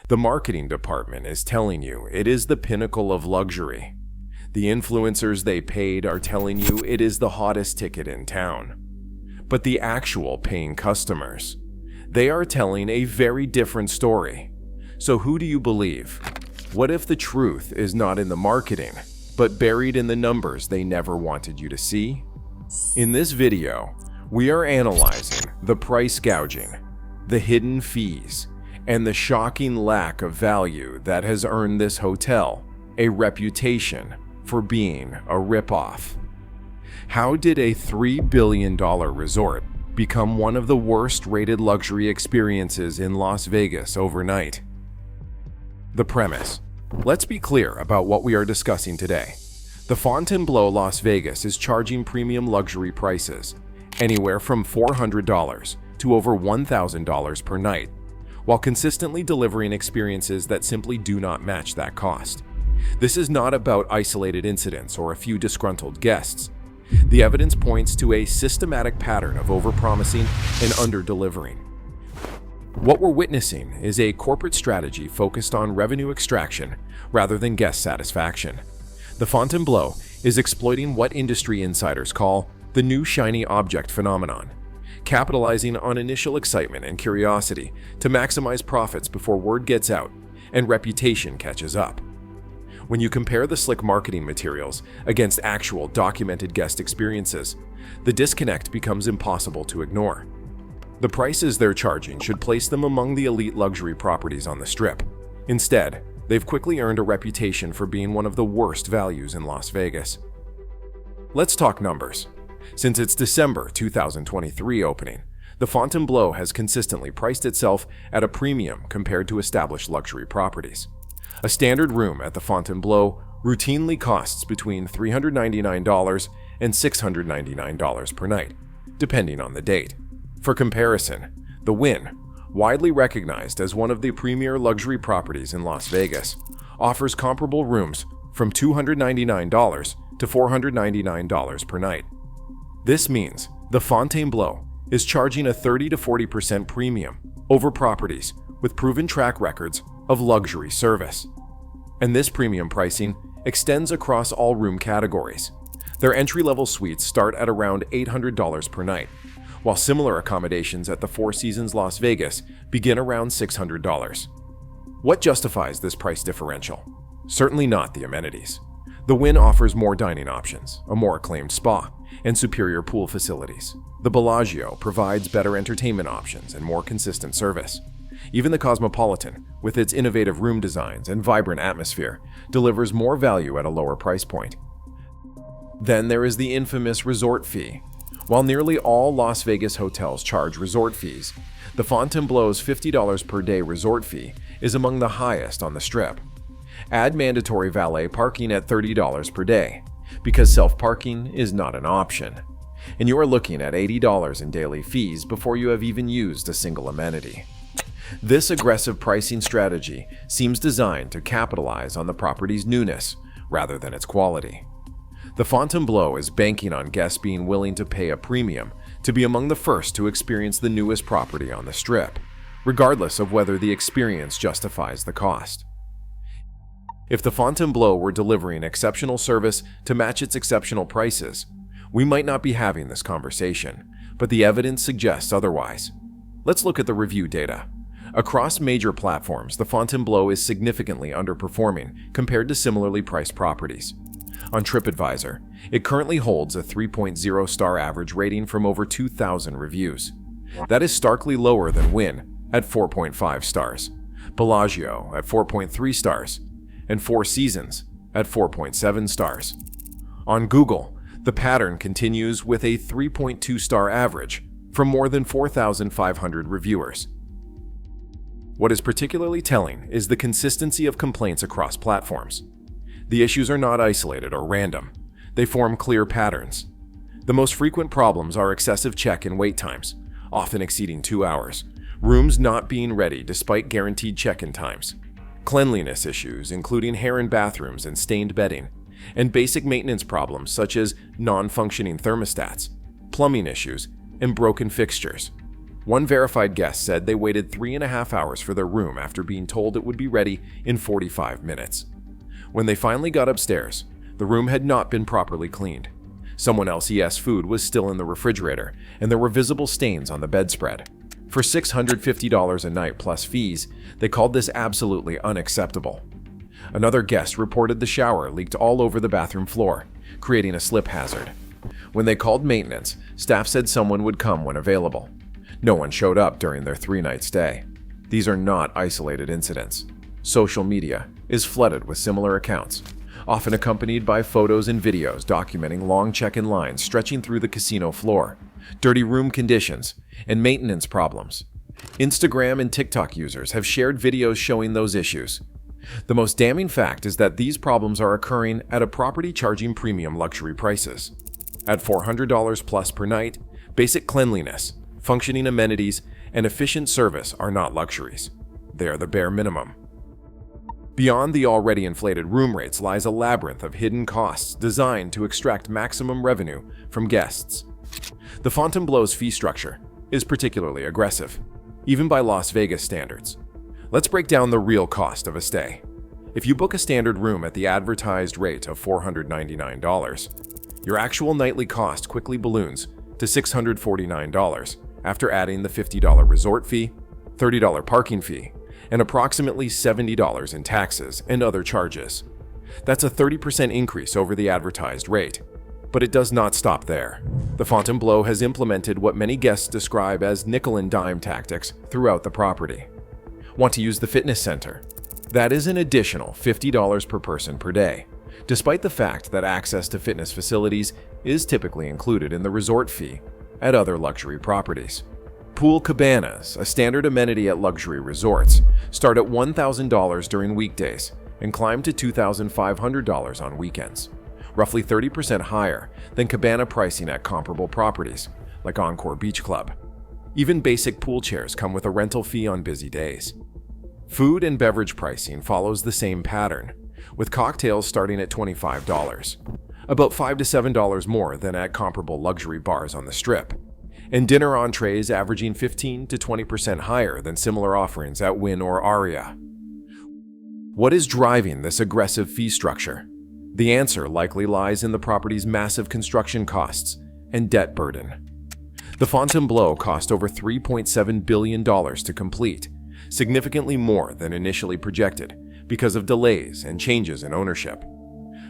The marketing department is telling you it is the pinnacle of luxury. The influencers they paid are telling you it is the hottest ticket in town. But the actual paying customers, they are telling a very different story. So who do you believe? What if the truth is not in the marketing, but buried in the numbers they never wanted you to see? In this video, we are analyzing the price gouging, the hidden fees, and the shocking lack of value that has earned this hotel a reputation for being a ripoff. How did a $3 billion resort become one of the worst-rated luxury experiences in Las Vegas overnight? The premise. Let's be clear about what we are discussing today. The Fontainebleau Las Vegas is charging premium luxury prices, anywhere from $400 to over $1,000 per night, while consistently delivering experiences that simply do not match that cost. This is not about isolated incidents or a few disgruntled guests. The evidence points to a systematic pattern of overpromising and under-delivering. What we're witnessing is a corporate strategy focused on revenue extraction rather than guest satisfaction. The Fontainebleau is exploiting what industry insiders call the new shiny object phenomenon, capitalizing on initial excitement and curiosity to maximize profits before word gets out and reputation catches up. When you compare the slick marketing materials against actual documented guest experiences, the disconnect becomes impossible to ignore. The prices they're charging should place them among the elite luxury properties on the Strip. Instead, they've quickly earned a reputation for being one of the worst values in Las Vegas. Let's talk numbers. Since its December 2023 opening, the Fontainebleau has consistently priced itself at a premium compared to established luxury properties. A standard room at the Fontainebleau routinely costs between $399 and $699 per night, depending on the date. For comparison, the Wynn, widely recognized as one of the premier luxury properties in Las Vegas, offers comparable rooms from $299 to $499 per night. This means the Fontainebleau is charging a 30 to 40% premium over properties with proven track records of luxury service. And this premium pricing extends across all room categories. Their entry-level suites start at around $800 per night, while similar accommodations at the Four Seasons Las Vegas begin around $600. What justifies this price differential? Certainly not the amenities. The Wynn offers more dining options, a more acclaimed spa, and superior pool facilities. The Bellagio provides better entertainment options and more consistent service. Even the Cosmopolitan, with its innovative room designs and vibrant atmosphere, delivers more value at a lower price point. Then there is the infamous resort fee. While nearly all Las Vegas hotels charge resort fees, the Fontainebleau's $50 per day resort fee is among the highest on the Strip. Add mandatory valet parking at $30 per day, because self-parking is not an option, and you are looking at $80 in daily fees before you have even used a single amenity. This aggressive pricing strategy seems designed to capitalize on the property's newness rather than its quality. The Fontainebleau is banking on guests being willing to pay a premium to be among the first to experience the newest property on the Strip, regardless of whether the experience justifies the cost. If the Fontainebleau were delivering exceptional service to match its exceptional prices, we might not be having this conversation, but the evidence suggests otherwise. Let's look at the review data. Across major platforms, the Fontainebleau is significantly underperforming compared to similarly priced properties. On TripAdvisor, it currently holds a 3.0 star average rating from over 2,000 reviews. That is starkly lower than Wynn at 4.5 stars, Bellagio at 4.3 stars, and Four Seasons at 4.7 stars. On Google, the pattern continues with a 3.2 star average from more than 4,500 reviewers. What is particularly telling is the consistency of complaints across platforms. The issues are not isolated or random. They form clear patterns. The most frequent problems are excessive check and wait times, often exceeding 2 hours, rooms not being ready despite guaranteed check-in times, cleanliness issues including hair in bathrooms and stained bedding, and basic maintenance problems such as non-functioning thermostats, plumbing issues, and broken fixtures. One verified guest said they waited 3.5 hours for their room after being told it would be ready in 45 minutes. When they finally got upstairs, the room had not been properly cleaned. Someone else's food was still in the refrigerator, and there were visible stains on the bedspread. For $650 a night plus fees, they called this absolutely unacceptable. Another guest reported the shower leaked all over the bathroom floor, creating a slip hazard. When they called maintenance, staff said someone would come when available. No one showed up during their 3-night stay. These are not isolated incidents. Social media is flooded with similar accounts, often accompanied by photos and videos documenting long check-in lines stretching through the casino floor, dirty room conditions, and maintenance problems. Instagram and TikTok users have shared videos showing those issues. The most damning fact is that these problems are occurring at a property charging premium luxury prices. At $400 plus per night, basic cleanliness, functioning amenities, and efficient service are not luxuries. They are the bare minimum. Beyond the already inflated room rates lies a labyrinth of hidden costs designed to extract maximum revenue from guests. The Fontainebleau's fee structure is particularly aggressive, even by Las Vegas standards. Let's break down the real cost of a stay. If you book a standard room at the advertised rate of $499, your actual nightly cost quickly balloons to $649 after adding the $50 resort fee, $30 parking fee, and approximately $70 in taxes and other charges. That's a 30% increase over the advertised rate. But it does not stop there. The Fontainebleau has implemented what many guests describe as nickel and dime tactics throughout the property. Want to use the fitness center? That is an additional $50 per person per day, despite the fact that access to fitness facilities is typically included in the resort fee at other luxury properties. Pool cabanas, a standard amenity at luxury resorts, start at $1,000 during weekdays and climb to $2,500 on weekends, roughly 30% higher than cabana pricing at comparable properties like Encore Beach Club. Even basic pool chairs come with a rental fee on busy days. Food and beverage pricing follows the same pattern, with cocktails starting at $25, about $5 to $7 more than at comparable luxury bars on the Strip, and dinner entrees averaging 15 to 20% higher than similar offerings at Wynn or Aria. What is driving this aggressive fee structure? The answer likely lies in the property's massive construction costs and debt burden. The Fontainebleau cost over $3.7 billion to complete, significantly more than initially projected because of delays and changes in ownership.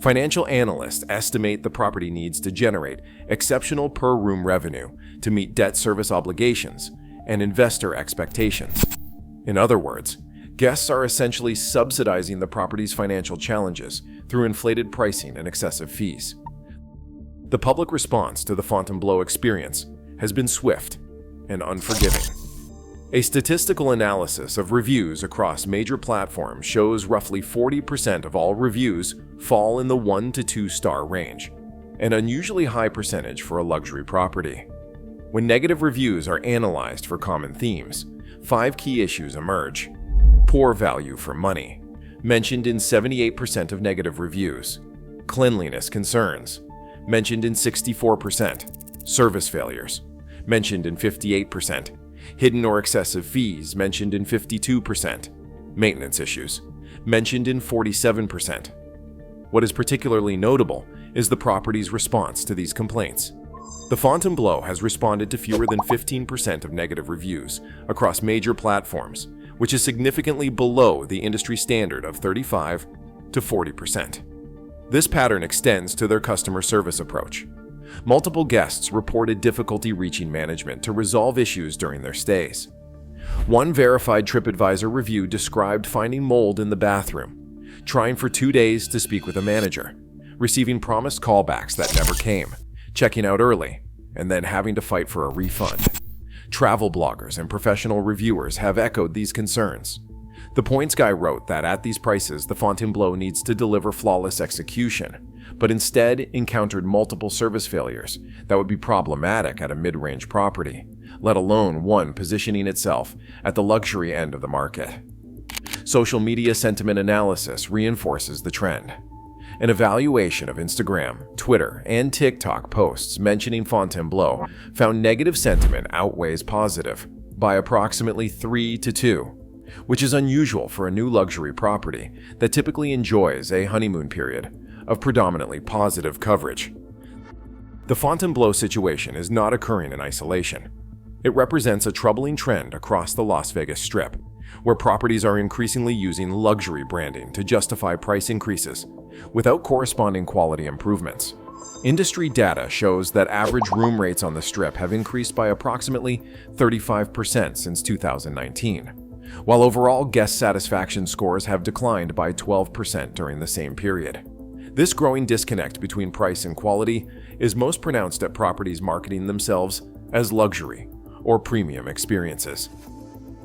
Financial analysts estimate the property needs to generate exceptional per-room revenue to meet debt service obligations and investor expectations. In other words, guests are essentially subsidizing the property's financial challenges through inflated pricing and excessive fees. The public response to the Fontainebleau experience has been swift and unforgiving. A statistical analysis of reviews across major platforms shows roughly 40% of all reviews fall in the 1 to 2 star range, an unusually high percentage for a luxury property. When negative reviews are analyzed for common themes, 5 key issues emerge. Poor value for money, mentioned in 78% of negative reviews. Cleanliness concerns, mentioned in 64%. Service failures, mentioned in 58%. Hidden or excessive fees, mentioned in 52%. Maintenance issues, mentioned in 47%. What is particularly notable is the property's response to these complaints. The Fontainebleau has responded to fewer than 15% of negative reviews across major platforms, which is significantly below the industry standard of 35 to 40%. This pattern extends to their customer service approach. Multiple guests reported difficulty reaching management to resolve issues during their stays. One verified TripAdvisor review described finding mold in the bathroom, trying for 2 days to speak with a manager, receiving promised callbacks that never came, checking out early, and then having to fight for a refund. Travel bloggers and professional reviewers have echoed these concerns. The Points Guy wrote that at these prices, the Fontainebleau needs to deliver flawless execution, but instead encountered multiple service failures that would be problematic at a mid-range property, let alone one positioning itself at the luxury end of the market. Social media sentiment analysis reinforces the trend. An evaluation of Instagram, Twitter, and TikTok posts mentioning Fontainebleau found negative sentiment outweighs positive, by approximately 3 to 2, which is unusual for a new luxury property that typically enjoys a honeymoon period of predominantly positive coverage. The Fontainebleau situation is not occurring in isolation. It represents a troubling trend across the Las Vegas Strip, where properties are increasingly using luxury branding to justify price increases without corresponding quality improvements. Industry data shows that average room rates on the Strip have increased by approximately 35% since 2019, while overall guest satisfaction scores have declined by 12% during the same period. This growing disconnect between price and quality is most pronounced at properties marketing themselves as luxury or premium experiences.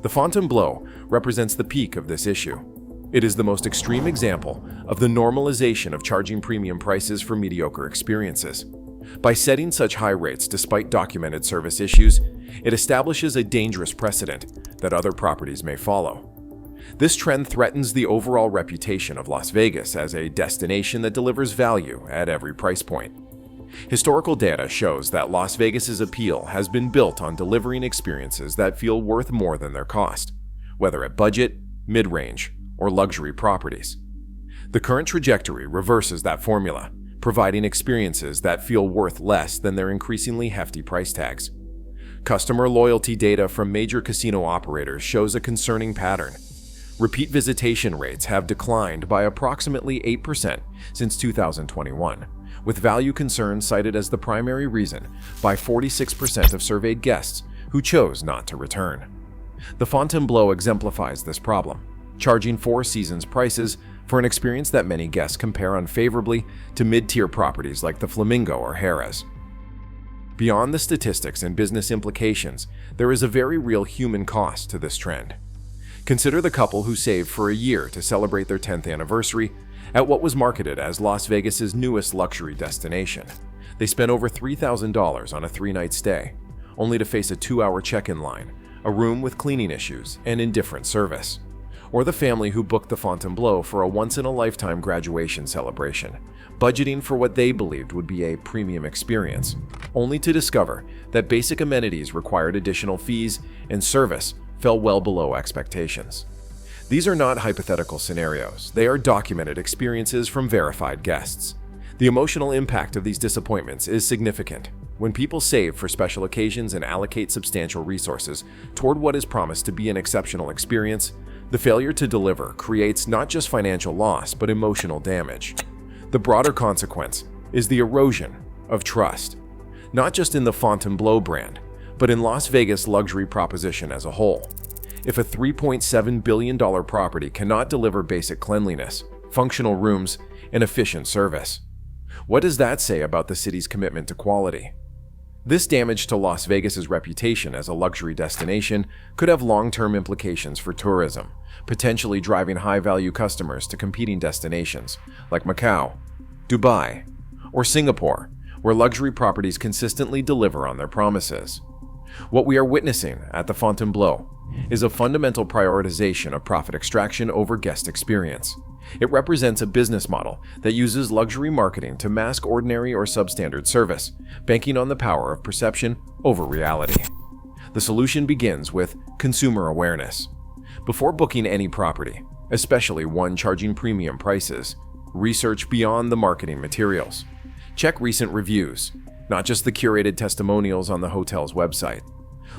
The Fontainebleau represents the peak of this issue. It is the most extreme example of the normalization of charging premium prices for mediocre experiences. By setting such high rates despite documented service issues, it establishes a dangerous precedent that other properties may follow. This trend threatens the overall reputation of Las Vegas as a destination that delivers value at every price point. Historical data shows that Las Vegas's appeal has been built on delivering experiences that feel worth more than their cost, whether at budget, mid-range, or luxury properties. The current trajectory reverses that formula, providing experiences that feel worth less than their increasingly hefty price tags. Customer loyalty data from major casino operators shows a concerning pattern. Repeat visitation rates have declined by approximately 8% since 2021, with value concerns cited as the primary reason by 46% of surveyed guests who chose not to return. The Fontainebleau exemplifies this problem, charging Four Seasons prices for an experience that many guests compare unfavorably to mid-tier properties like the Flamingo or Harrah's. Beyond the statistics and business implications, there is a very real human cost to this trend. Consider the couple who saved for a year to celebrate their 10th anniversary at what was marketed as Las Vegas's newest luxury destination. They spent over $3,000 on a 3-night stay, only to face a 2-hour check-in line, a room with cleaning issues, and indifferent service. Or the family who booked the Fontainebleau for a once-in-a-lifetime graduation celebration, budgeting for what they believed would be a premium experience, only to discover that basic amenities required additional fees and service fell well below expectations. These are not hypothetical scenarios. They are documented experiences from verified guests. The emotional impact of these disappointments is significant. When people save for special occasions and allocate substantial resources toward what is promised to be an exceptional experience, the failure to deliver creates not just financial loss, but emotional damage. The broader consequence is the erosion of trust, not just in the Fontainebleau brand, but in Las Vegas luxury proposition as a whole. If a $3.7 billion property cannot deliver basic cleanliness, functional rooms, and efficient service, what does that say about the city's commitment to quality? This damage to Las Vegas's reputation as a luxury destination could have long-term implications for tourism, potentially driving high-value customers to competing destinations like Macau, Dubai, or Singapore, where luxury properties consistently deliver on their promises. What we are witnessing at the Fontainebleau is a fundamental prioritization of profit extraction over guest experience. It represents a business model that uses luxury marketing to mask ordinary or substandard service, banking on the power of perception over reality. The solution begins with consumer awareness. Before booking any property, especially one charging premium prices, research beyond the marketing materials. Check recent reviews, not just the curated testimonials on the hotel's website.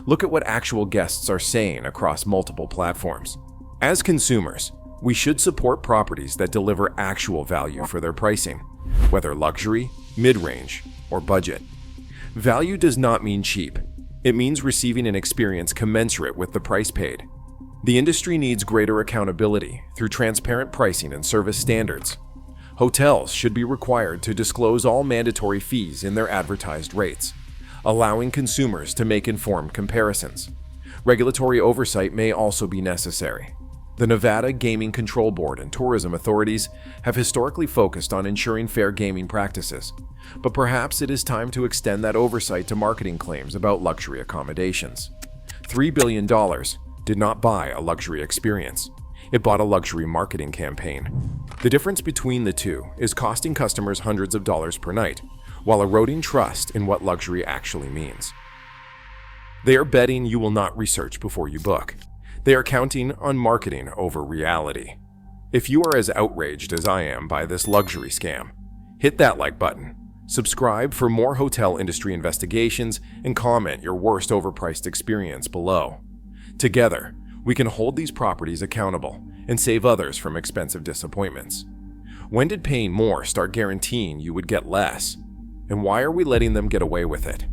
Look at what actual guests are saying across multiple platforms. As consumers, we should support properties that deliver actual value for their pricing, whether luxury, mid-range, or budget. Value does not mean cheap. It means receiving an experience commensurate with the price paid. The industry needs greater accountability through transparent pricing and service standards. Hotels should be required to disclose all mandatory fees in their advertised rates, allowing consumers to make informed comparisons. Regulatory oversight may also be necessary. The Nevada Gaming Control Board and tourism authorities have historically focused on ensuring fair gaming practices, but perhaps it is time to extend that oversight to marketing claims about luxury accommodations. $3 billion did not buy a luxury experience. It bought a luxury marketing campaign. The difference between the two is costing customers hundreds of dollars per night, while eroding trust in what luxury actually means. They are betting you will not research before you book. They are counting on marketing over reality. If you are as outraged as I am by this luxury scam, hit that like button, subscribe for more hotel industry investigations, and comment your worst overpriced experience below. Together, we can hold these properties accountable and save others from expensive disappointments. When did paying more start guaranteeing you would get less? And why are we letting them get away with it?